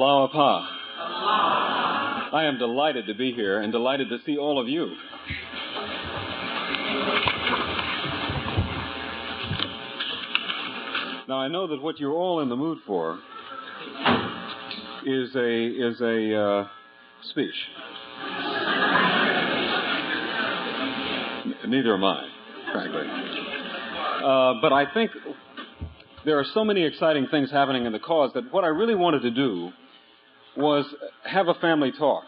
Allah Apa. I am delighted to be here and delighted to see all of you. Now, I know that what you're all in the mood for is a speech. Neither am I, frankly. But I think there are so many exciting things happening in the cause that what I really wanted to do was have a family talk.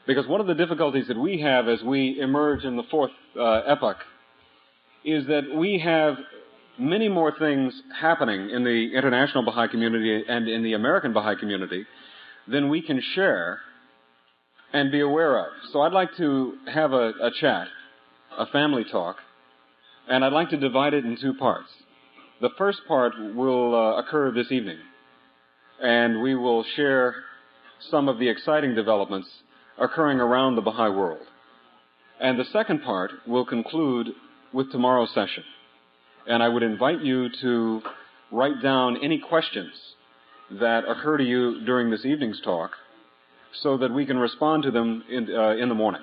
Because one of the difficulties that we have as we emerge in the fourth epoch is that we have many more things happening in the international Baha'i community and in the American Baha'i community than we can share and be aware of. So I'd like to have a chat, a family talk, and I'd like to divide it in two parts. The first part will occur this evening, and we will share some of the exciting developments occurring around the Baha'i world. And the second part will conclude with tomorrow's session. And I would invite you to write down any questions that occur to you during this evening's talk so that we can respond to them in the morning.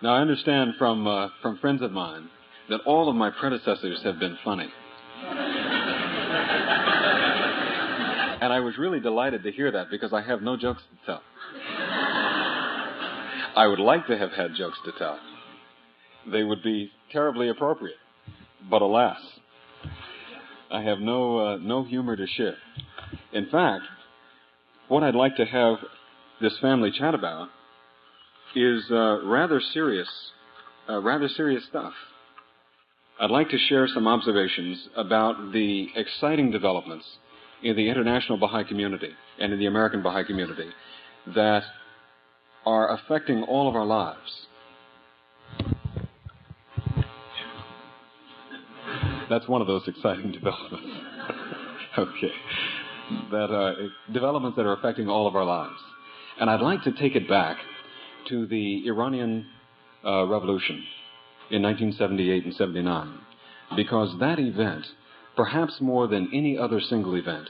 Now, I understand from friends of mine that all of my predecessors have been funny. And I was really delighted to hear that because I have no jokes to tell. I would like to have had jokes to tell. They would be terribly appropriate. But alas, I have no humor to share. In fact, what I'd like to have this family chat about is rather serious stuff. I'd like to share some observations about the exciting developments in the international Baha'i community and in the American Baha'i community that are affecting all of our lives. That's one of those exciting developments. Okay. Developments that are affecting all of our lives. And I'd like to take it back to the Iranian Revolution in 1978 and 79, because that event, perhaps more than any other single event,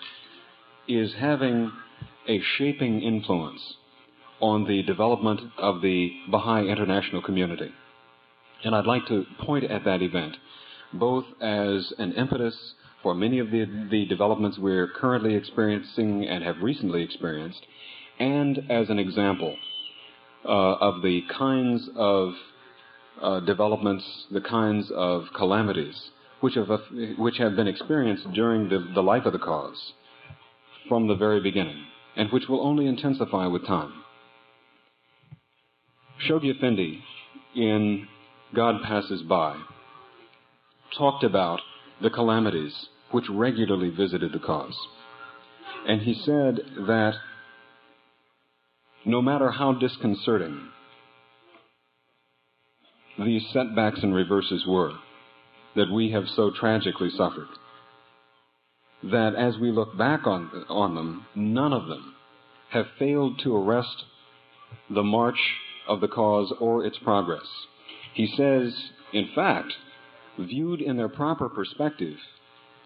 is having a shaping influence on the development of the Baha'i international community. And I'd like to point at that event both as an impetus for many of the developments we're currently experiencing and have recently experienced, and as an example of the kinds of developments, the kinds of calamities which have been experienced during the life of the cause from the very beginning, and which will only intensify with time. Shoghi Effendi, in God Passes By, talked about the calamities which regularly visited the cause. And he said that no matter how disconcerting these setbacks and reverses were that we have so tragically suffered, that as we look back on them, none of them have failed to arrest the march of the cause or its progress. He says, in fact, viewed in their proper perspective,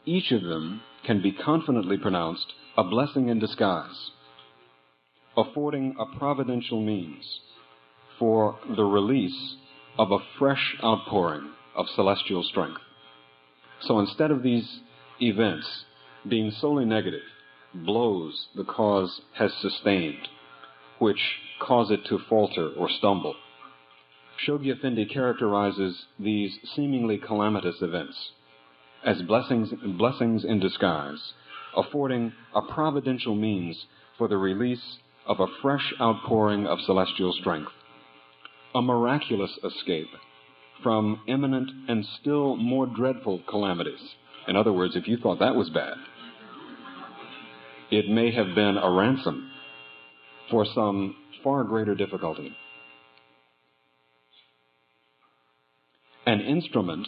each of them can be confidently pronounced a blessing in disguise, affording a providential means for the release of a fresh outpouring of celestial strength. So instead of these events being solely negative, blows the cause has sustained, which cause it to falter or stumble, Shoghi Effendi characterizes these seemingly calamitous events as blessings in disguise, affording a providential means for the release of a fresh outpouring of celestial strength, a miraculous escape from imminent and still more dreadful calamities. In other words, if you thought that was bad, it may have been a ransom for some far greater difficulty. An instrument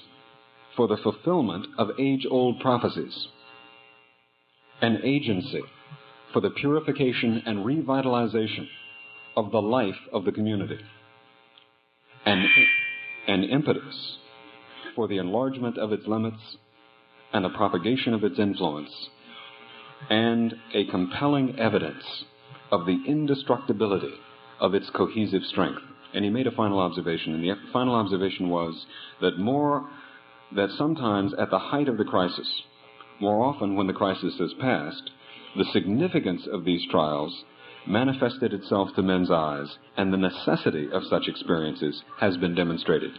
for the fulfillment of age-old prophecies. An agency for the purification and revitalization of the life of the community, and an impetus for the enlargement of its limits and the propagation of its influence, and a compelling evidence of the indestructibility of its cohesive strength. And he made a final observation, and the final observation was that sometimes at the height of the crisis, more often when the crisis has passed, the significance of these trials manifested itself to men's eyes, and the necessity of such experiences has been demonstrated.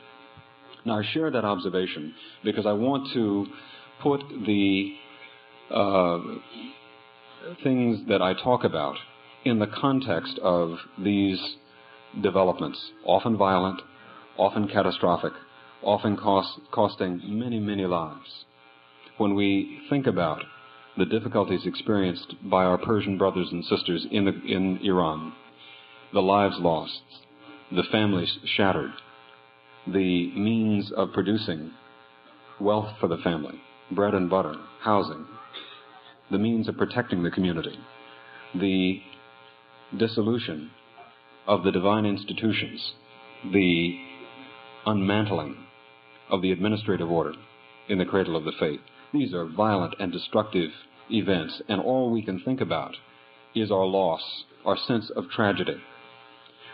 Now, I share that observation because I want to put the things that I talk about in the context of these developments, often violent, often catastrophic, often costing many, many lives. When we think about the difficulties experienced by our Persian brothers and sisters in Iran, the lives lost, the families shattered, the means of producing wealth for the family, bread and butter, housing, the means of protecting the community, the dissolution of the divine institutions, the unmantling of the administrative order in the cradle of the faith. These are violent and destructive events, and all we can think about is our loss, our sense of tragedy.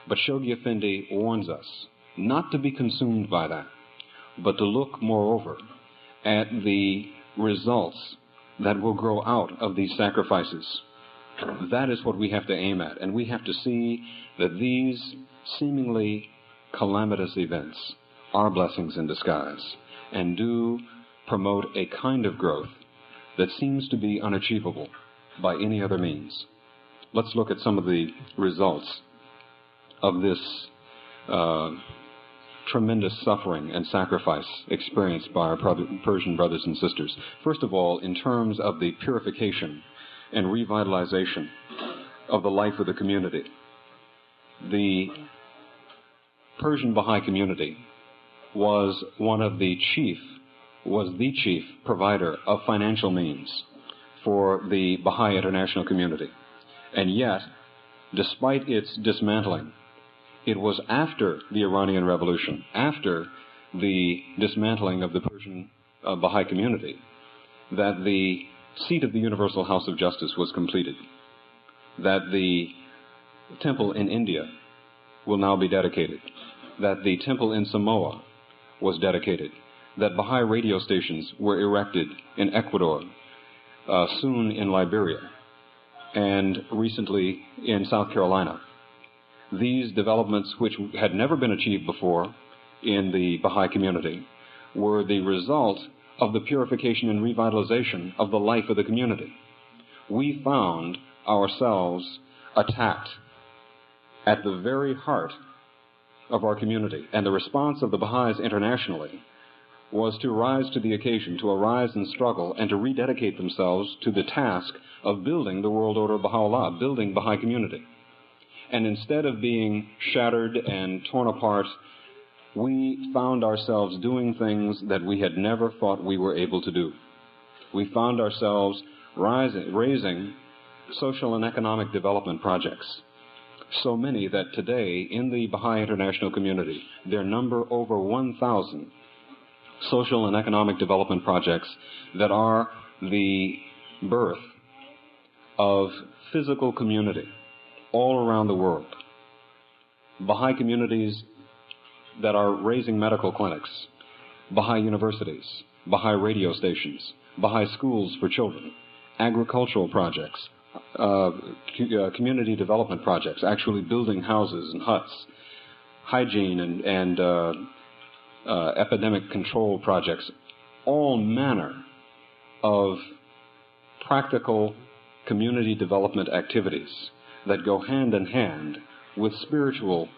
But Shoghi Effendi warns us not to be consumed by that, but to look, moreover, at the results that will grow out of these sacrifices. That is what we have to aim at, and we have to see that these seemingly calamitous events are blessings in disguise, and do promote a kind of growth that seems to be unachievable by any other means. Let's look at some of the results of this tremendous suffering and sacrifice experienced by our Persian brothers and sisters. First of all, in terms of the purification and revitalization of the life of the community, the Persian Baha'i community was the chief provider of financial means for the Baha'i international community. And yet, despite its dismantling, it was after the Iranian Revolution, after the dismantling of the Persian Baha'i community, that the seat of the Universal House of Justice was completed, that the temple in India will now be dedicated, that the temple in Samoa was dedicated, that Baha'i radio stations were erected in Ecuador, soon in Liberia, and recently in South Carolina. These developments, which had never been achieved before in the Baha'i community, were the result of the purification and revitalization of the life of the community. We found ourselves attacked at the very heart of our community, and the response of the Baha'is internationally was to rise to the occasion, to arise and struggle, and to rededicate themselves to the task of building the world order of Baha'u'llah, building Baha'i community. And instead of being shattered and torn apart, we found ourselves doing things that we had never thought we were able to do. We found ourselves raising social and economic development projects. So many that today in the Baha'i international community, there number over 1,000 social and economic development projects that are the birth of physical community all around the world. Baha'i communities that are raising medical clinics, Baha'i universities, Baha'i radio stations, Baha'i schools for children, agricultural projects, community development projects, actually building houses and huts, hygiene and epidemic control projects, all manner of practical community development activities that go hand in hand with spiritual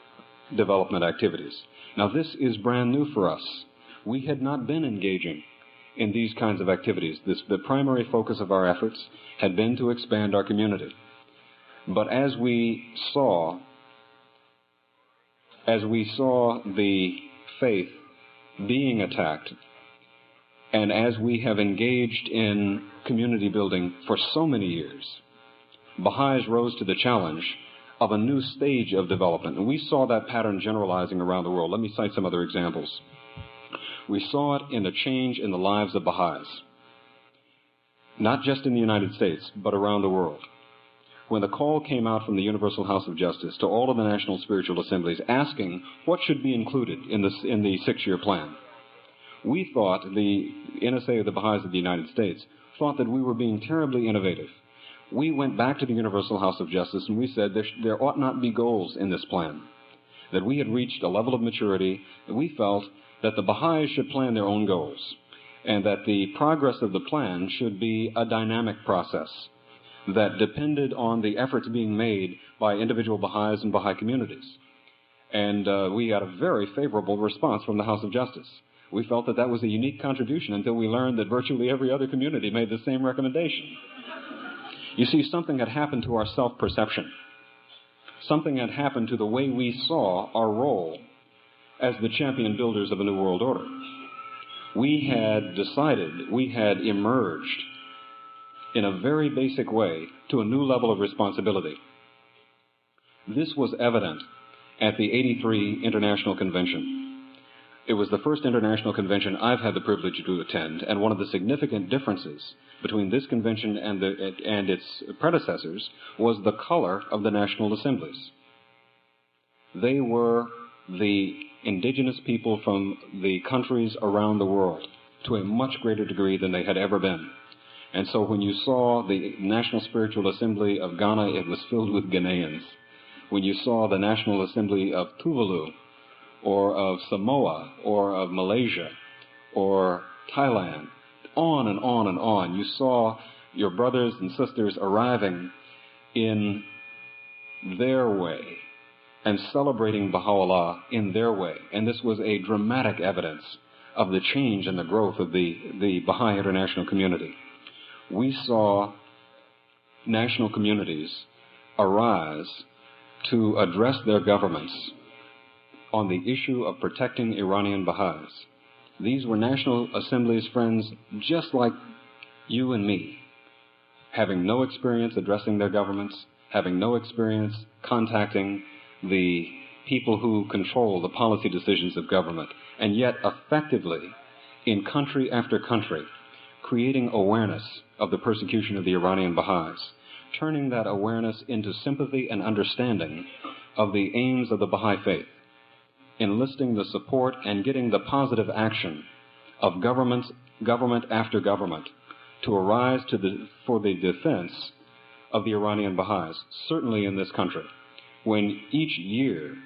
development activities. Now, this is brand new for us. We had not been engaging in these kinds of activities. The primary focus of our efforts had been to expand our community. But as we saw the faith being attacked, and as we have engaged in community building for so many years, Baha'is rose to the challenge of a new stage of development. And we saw that pattern generalizing around the world. Let me cite some other examples. We saw it in a change in the lives of Baha'is, not just in the United States, but around the world. When the call came out from the Universal House of Justice to all of the national spiritual assemblies asking what should be included in the 6-year plan, we thought, the NSA of the Baha'is of the United States, thought that we were being terribly innovative. We went back to the Universal House of Justice and we said there ought not be goals in this plan, that we had reached a level of maturity that we felt that the Baha'is should plan their own goals, and that the progress of the plan should be a dynamic process that depended on the efforts being made by individual Baha'is and Baha'i communities. And we got a very favorable response from the House of Justice. We felt that that was a unique contribution until we learned that virtually every other community made the same recommendation. You see, something had happened to our self-perception. Something had happened to the way we saw our role as the champion builders of a new world order. We had decided, we had emerged in a very basic way to a new level of responsibility. This was evident at the 83 International Convention. It was the first international convention I've had the privilege to attend, and one of the significant differences between this convention and its predecessors was the color of the national assemblies. They were the indigenous people from the countries around the world to a much greater degree than they had ever been. And so when you saw the National Spiritual Assembly of Ghana, it was filled with Ghanaians. When you saw the National Assembly of Tuvalu, or of Samoa, or of Malaysia, or Thailand, on and on and on, you saw your brothers and sisters arriving in their way and celebrating Baha'u'llah in their way. And this was a dramatic evidence of the change and the growth of the Baha'i international community. We saw national communities arise to address their governments on the issue of protecting Iranian Baha'is. These were National Assembly's friends just like you and me, having no experience addressing their governments, having no experience contacting the people who control the policy decisions of government, and yet effectively, in country after country, creating awareness of the persecution of the Iranian Baha'is, turning that awareness into sympathy and understanding of the aims of the Baha'i faith, enlisting the support and getting the positive action of government after government to arise for the defense of the Iranian Baha'is, certainly in this country, when each year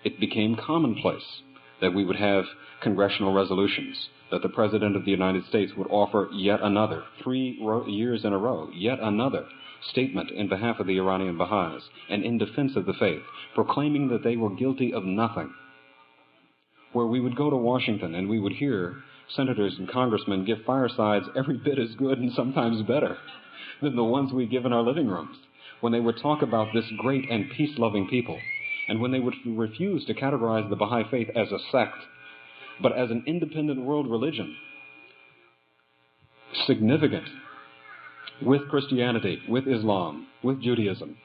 it became commonplace that we would have congressional resolutions, that the President of the United States would offer yet another, 3 years in a row, yet another statement in behalf of the Iranian Baha'is and in defense of the faith, proclaiming that they were guilty of nothing. Where we would go to Washington and we would hear senators and congressmen give firesides every bit as good and sometimes better than the ones we give in our living rooms, when they would talk about this great and peace-loving people, and when they would refuse to categorize the Baha'i faith as a sect, but as an independent world religion, significant with Christianity, with Islam, with Judaism,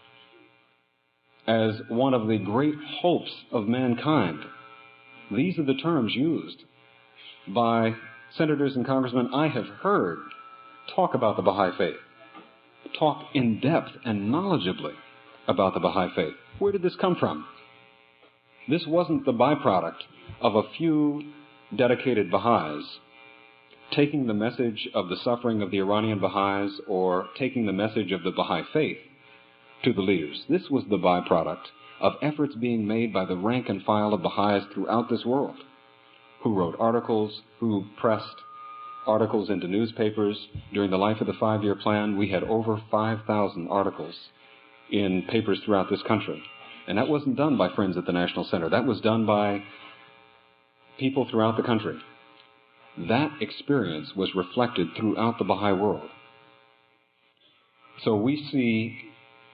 as one of the great hopes of mankind. These are the terms used by senators and congressmen I have heard talk about the Baha'i faith, talk in depth and knowledgeably about the Baha'i faith. Where did this come from? This wasn't the byproduct of a few dedicated Baha'is taking the message of the suffering of the Iranian Baha'is or taking the message of the Baha'i faith to the leaders. This was the byproduct of efforts being made by the rank and file of Baha'is throughout this world, who wrote articles, who pressed articles into newspapers. During the life of the 5-year plan, we had over 5,000 articles in papers throughout this country. And that wasn't done by friends at the National Center. That was done by people throughout the country. That experience was reflected throughout the Baha'i world. So we see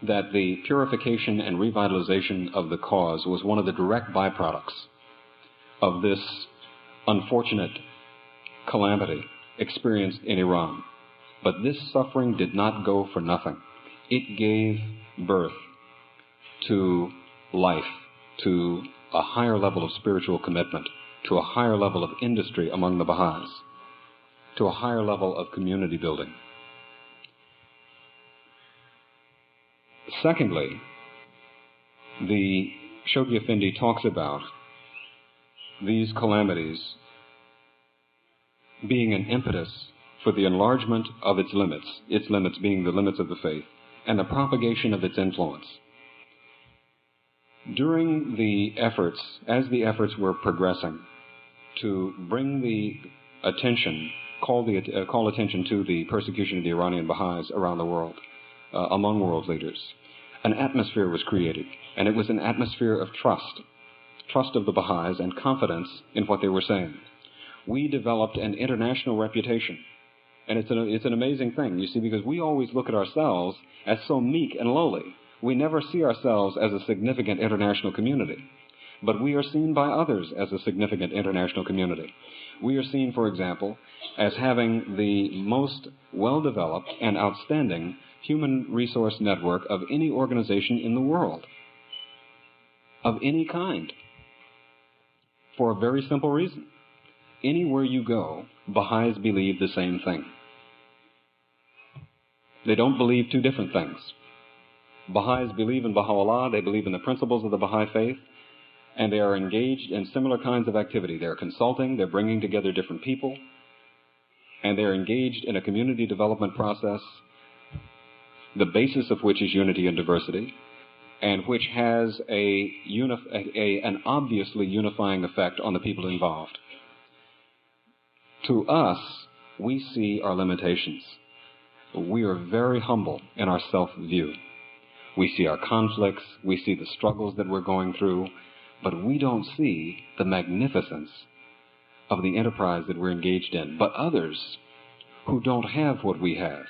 that the purification and revitalization of the cause was one of the direct byproducts of this unfortunate calamity experienced in Iran. But this suffering did not go for nothing. It gave birth to life, to a higher level of spiritual commitment, to a higher level of industry among the Baha'is, to a higher level of community building. Secondly, the Shoghi Effendi talks about these calamities being an impetus for the enlargement of its limits being the limits of the faith, and the propagation of its influence. During the efforts, as the efforts were progressing to bring the attention, call attention to the persecution of the Iranian Baha'is around the world, among world leaders, an atmosphere was created, and it was an atmosphere of trust of the Baha'is and confidence in what they were saying. We developed an international reputation. And it's an amazing thing, you see, because we always look at ourselves as so meek and lowly. We never see ourselves as a significant international community. But we are seen by others as a significant international community. We are seen, for example, as having the most well-developed and outstanding human resource network of any organization in the world, of any kind, for a very simple reason. Anywhere you go, Baha'is believe the same thing. They don't believe two different things. Baha'is believe in Baha'u'llah, they believe in the principles of the Baha'i faith, and they are engaged in similar kinds of activity. They're consulting, they're bringing together different people, and they're engaged in a community development process, the basis of which is unity and diversity, and which has an obviously unifying effect on the people involved. To us, we see our limitations. We are very humble in our self-view. We see our conflicts, we see the struggles that we're going through, but we don't see the magnificence of the enterprise that we're engaged in. But others who don't have what we have,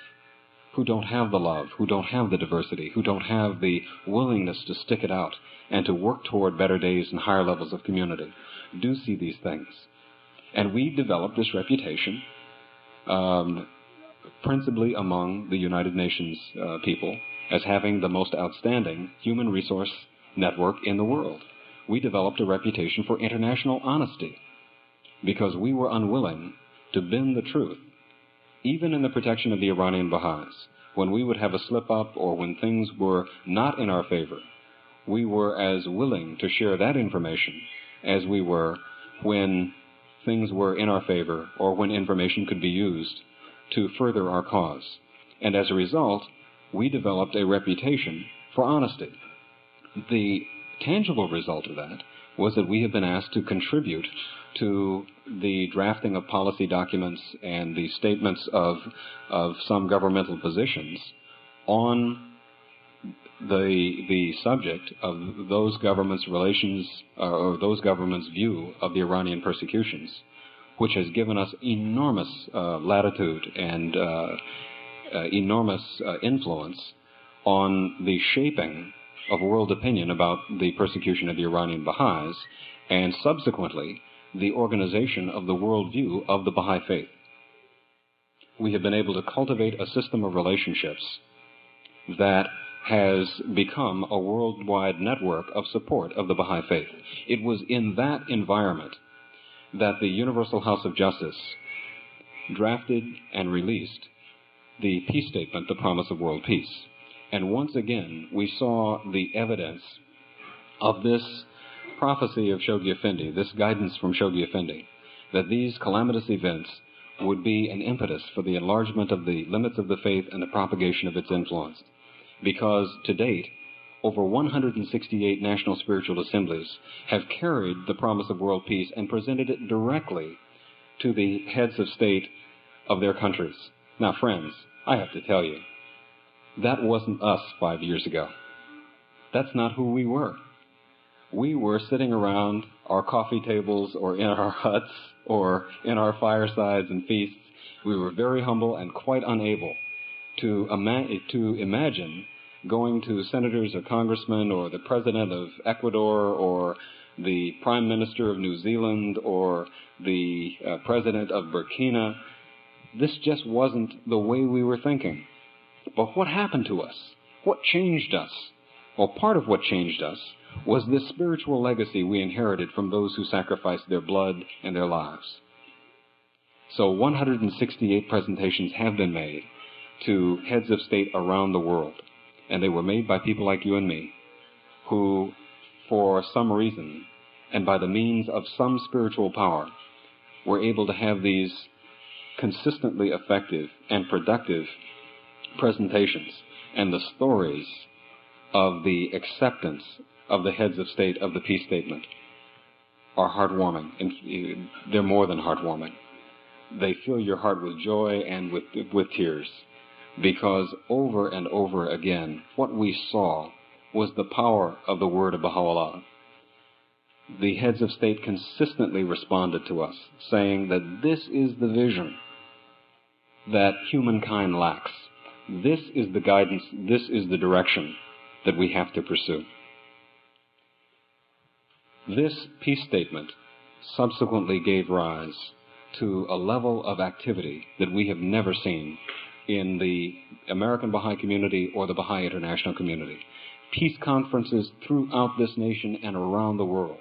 who don't have the love, who don't have the diversity, who don't have the willingness to stick it out and to work toward better days and higher levels of community, do see these things. And we developed this reputation principally among the United Nations people as having the most outstanding human resource network in the world. We developed a reputation for international honesty because we were unwilling to bend the truth, even in the protection of the Iranian Baha'is. When we would have a slip-up or when things were not in our favor, we were as willing to share that information as we were when things were in our favor or when information could be used to further our cause. And as a result, we developed a reputation for honesty. The tangible result of that was that we have been asked to contribute to the drafting of policy documents and the statements of some governmental positions on the subject of those governments' relations or those governments' view of the Iranian persecutions, which has given us enormous latitude and enormous influence on the shaping of world opinion about the persecution of the Iranian Baha'is, and subsequently the organization of the worldview of the Baha'i faith. We have been able to cultivate a system of relationships that has become a worldwide network of support of the Baha'i faith. It was in that environment that the Universal House of Justice drafted and released the peace statement, the Promise of World Peace. And once again, we saw the evidence of this prophecy of Shoghi Effendi, this guidance from Shoghi Effendi, that these calamitous events would be an impetus for the enlargement of the limits of the faith and the propagation of its influence. Because to date, over 168 national spiritual assemblies have carried the promise of world peace and presented it directly to the heads of state of their countries. Now, friends, I have to tell you, that wasn't us 5 years ago. That's not who we were. We were sitting around our coffee tables or in our huts or in our firesides and feasts. We were very humble and quite unable to imagine going to senators or congressmen or the president of Ecuador or the prime minister of New Zealand or the president of Burkina. This just wasn't the way we were thinking. But what happened to us? What changed us? Well, part of what changed us was this spiritual legacy we inherited from those who sacrificed their blood and their lives. So 168 presentations have been made to heads of state around the world, and they were made by people like you and me, who, for some reason, and by the means of some spiritual power, were able to have these consistently effective and productive presentations, and the stories of the acceptance of the heads of state of the peace statement are heartwarming, and they're more than heartwarming. They fill your heart with joy and with tears, because over and over again, what we saw was the power of the word of Baha'u'llah. The heads of state consistently responded to us, saying that this is the vision that humankind lacks. This is the guidance, this is the direction that we have to pursue. This peace statement subsequently gave rise to a level of activity that we have never seen in the American Baha'i community or the Baha'i international community. Peace conferences throughout this nation and around the world.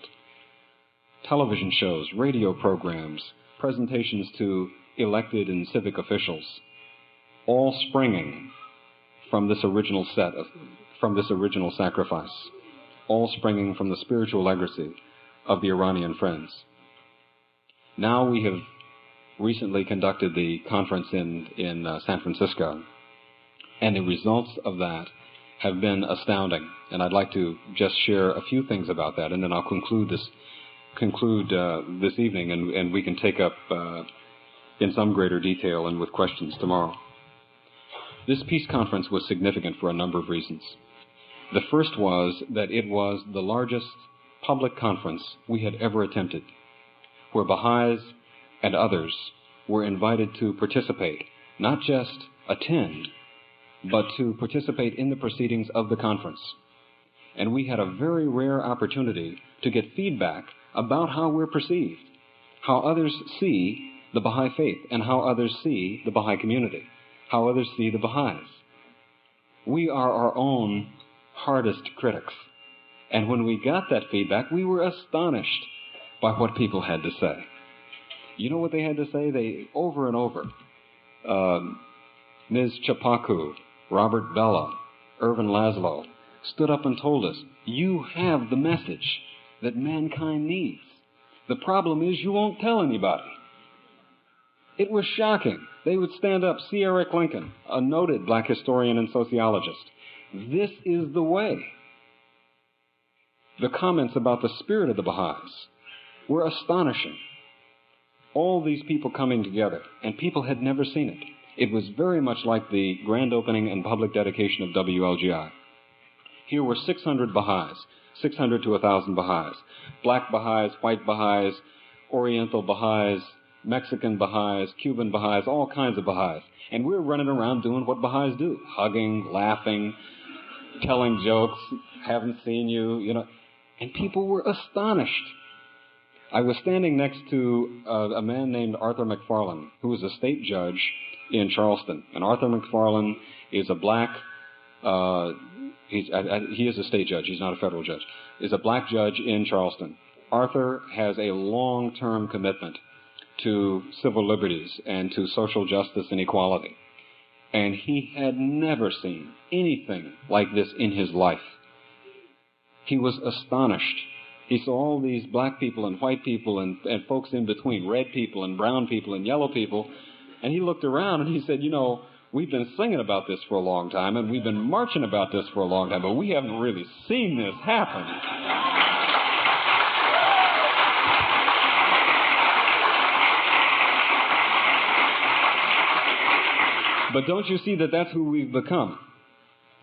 Television shows, radio programs, presentations to elected and civic officials, all springing from this original sacrifice, all springing from the spiritual legacy of the Iranian friends. Now we have recently conducted the conference in San Francisco, and the results of that have been astounding. And I'd like to just share a few things about that, and then I'll conclude this evening, and we can take up in some greater detail and with questions tomorrow. This peace conference was significant for a number of reasons. The first was that it was the largest public conference we had ever attempted, where Baha'is and others were invited to participate, not just attend, but to participate in the proceedings of the conference. And we had a very rare opportunity to get feedback about how we're perceived, how others see the Baha'i faith, and how others see the Baha'i community, how others see the Baha'is. We are our own hardest critics. And when we got that feedback, we were astonished by what people had to say. You know what they had to say? They, over and over, Ms. Chapaku, Robert Bella, Irvin Laszlo, stood up and told us, you have the message that mankind needs. The problem is you won't tell anybody. It was shocking. They would stand up, C. Eric Lincoln, a noted black historian and sociologist. This is the way. The comments about the spirit of the Baha'is were astonishing. All these people coming together, and people had never seen it. It was very much like the grand opening and public dedication of WLGI. Here were 600 Baha'is, 600 to 1,000 Baha'is, black Baha'is, white Baha'is, Oriental Baha'is, Mexican Baha'is, Cuban Baha'is, all kinds of Baha'is. And we're running around doing what Baha'is do, hugging, laughing, telling jokes, haven't seen you, you know. And people were astonished. I was standing next to a man named Arthur McFarlane, who was a state judge in Charleston. And Arthur McFarlane is a black, he is a state judge, he's not a federal judge, is a black judge in Charleston. Arthur has a long-term commitment to civil liberties and to social justice and equality. And he had never seen anything like this in his life. He was astonished. He saw all these black people and white people and folks in between, red people and brown people and yellow people. And he looked around and he said, you know, we've been singing about this for a long time and we've been marching about this for a long time, but we haven't really seen this happen. But don't you see that that's who we've become?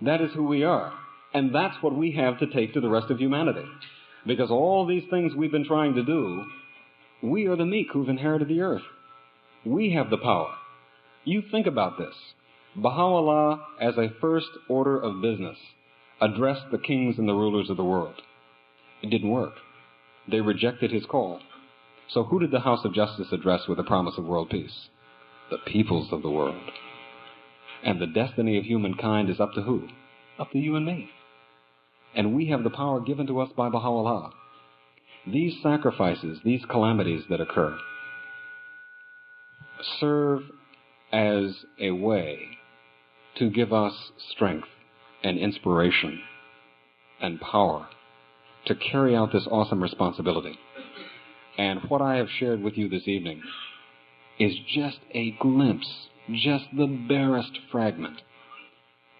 That is who we are. And that's what we have to take to the rest of humanity. Because all these things we've been trying to do, we are the meek who've inherited the earth. We have the power. You think about this. Baha'u'llah, as a first order of business, addressed the kings and the rulers of the world. It didn't work. They rejected his call. So who did the House of Justice address with the promise of world peace? The peoples of the world. And the destiny of humankind is up to who? Up to you and me. And we have the power given to us by Baha'u'llah. These sacrifices, these calamities that occur, serve as a way to give us strength and inspiration and power to carry out this awesome responsibility. And what I have shared with you this evening is just a glimpse, just the barest fragment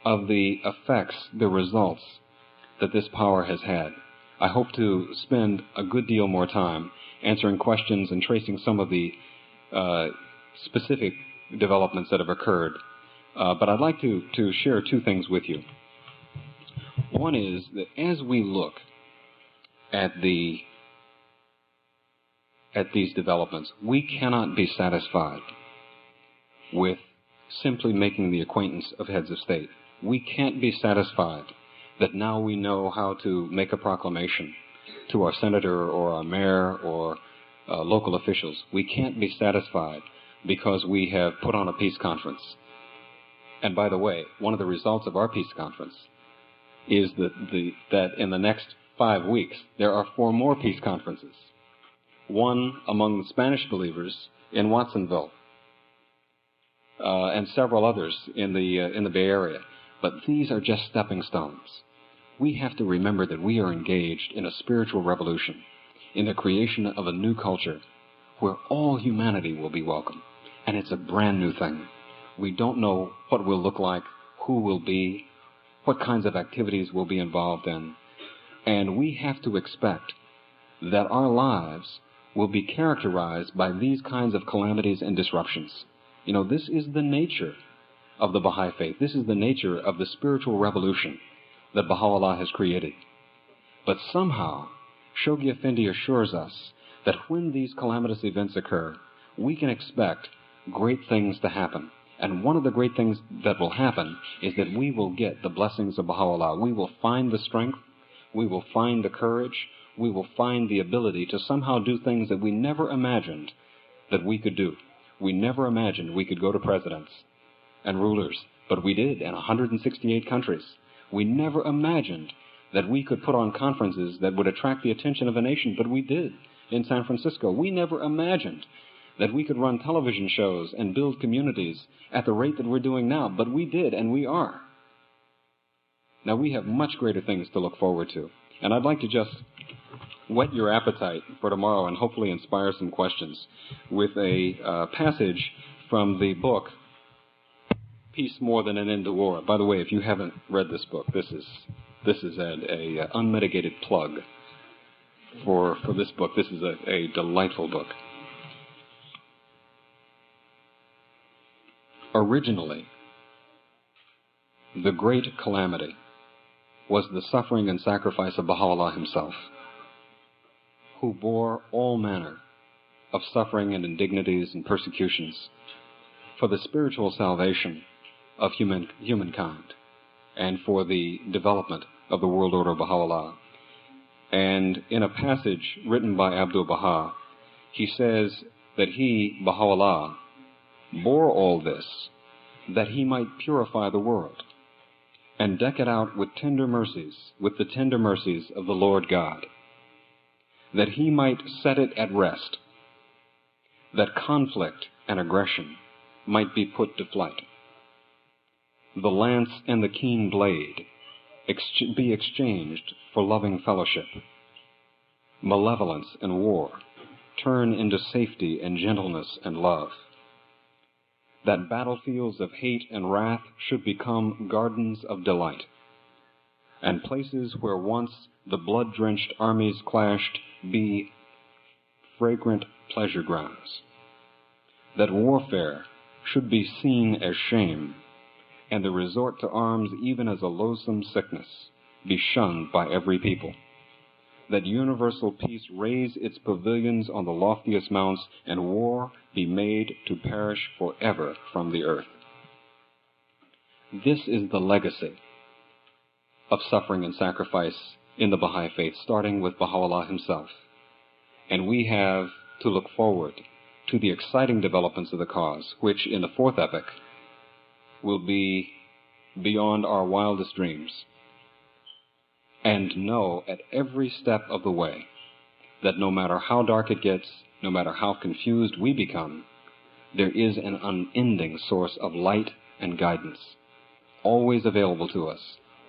of the effects, the results that this power has had. I hope to spend a good deal more time answering questions and tracing some of the specific developments that have occurred. But I'd like to share two things with you. One is that as we look at these developments, we cannot be satisfied with simply making the acquaintance of heads of state. We can't be satisfied that now we know how to make a proclamation to our senator or our mayor or local officials. We can't be satisfied because we have put on a peace conference. And by the way, one of the results of our peace conference is that in the next 5 weeks there are 4 more peace conferences. One among the Spanish believers in Watsonville, and several others in the Bay Area. But these are just stepping stones. We have to remember that we are engaged in a spiritual revolution, in the creation of a new culture where all humanity will be welcome. And it's a brand new thing. We don't know what we'll look like, who we'll be, what kinds of activities we'll be involved in. And we have to expect that our lives will be characterized by these kinds of calamities and disruptions. You know, this is the nature of the Baha'i faith. This is the nature of the spiritual revolution that Baha'u'llah has created. But somehow, Shoghi Effendi assures us that when these calamitous events occur, we can expect great things to happen. And one of the great things that will happen is that we will get the blessings of Baha'u'llah. We will find the strength, we will find the courage, we will find the ability to somehow do things that we never imagined that we could do. We never imagined we could go to presidents and rulers, but we did in 168 countries. We never imagined that we could put on conferences that would attract the attention of a nation, but we did in San Francisco. We never imagined that we could run television shows and build communities at the rate that we're doing now, but we did, and we are. Now, we have much greater things to look forward to, and I'd like to just whet your appetite for tomorrow and hopefully inspire some questions with a passage from the book Peace More Than an End to War. By the way, if you haven't read this book, this is a unmitigated plug for this book. This is a delightful book. Originally, the great calamity was the suffering and sacrifice of Baha'u'llah himself, who bore all manner of suffering and indignities and persecutions for the spiritual salvation of humankind and for the development of the world order of Baha'u'llah. And in a passage written by Abdul-Baha, he says that he, Baha'u'llah, bore all this that he might purify the world and deck it out with tender mercies, with the tender mercies of the Lord God, that he might set it at rest, that conflict and aggression might be put to flight, the lance and the keen blade be exchanged for loving fellowship, malevolence and war turn into safety and gentleness and love, that battlefields of hate and wrath should become gardens of delight, and places where once the blood-drenched armies clashed be fragrant pleasure grounds, that warfare should be seen as shame, and the resort to arms even as a loathsome sickness be shunned by every people, that universal peace raise its pavilions on the loftiest mounts, and war be made to perish forever from the earth. This is the legacy of suffering and sacrifice in the Baha'i faith, starting with Baha'u'llah himself. And we have to look forward to the exciting developments of the cause, which in the fourth epoch will be beyond our wildest dreams, and know at every step of the way that no matter how dark it gets, no matter how confused we become, there is an unending source of light and guidance, always available to us,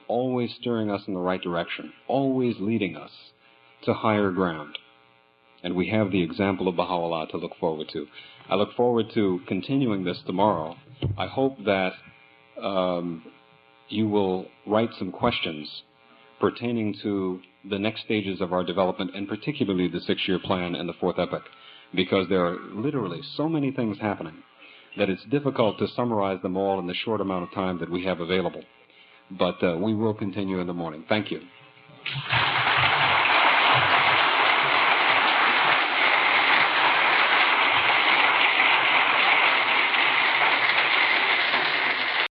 always steering us in the right direction, always leading us to higher ground. And we have the example of Baha'u'llah to look forward to. I look forward to continuing this tomorrow. I hope that you will write some questions pertaining to the next stages of our development, and particularly the 6-year plan and the 4th epoch, because there are literally so many things happening that it's difficult to summarize them all in the short amount of time that we have available. But we will continue in the morning. Thank you.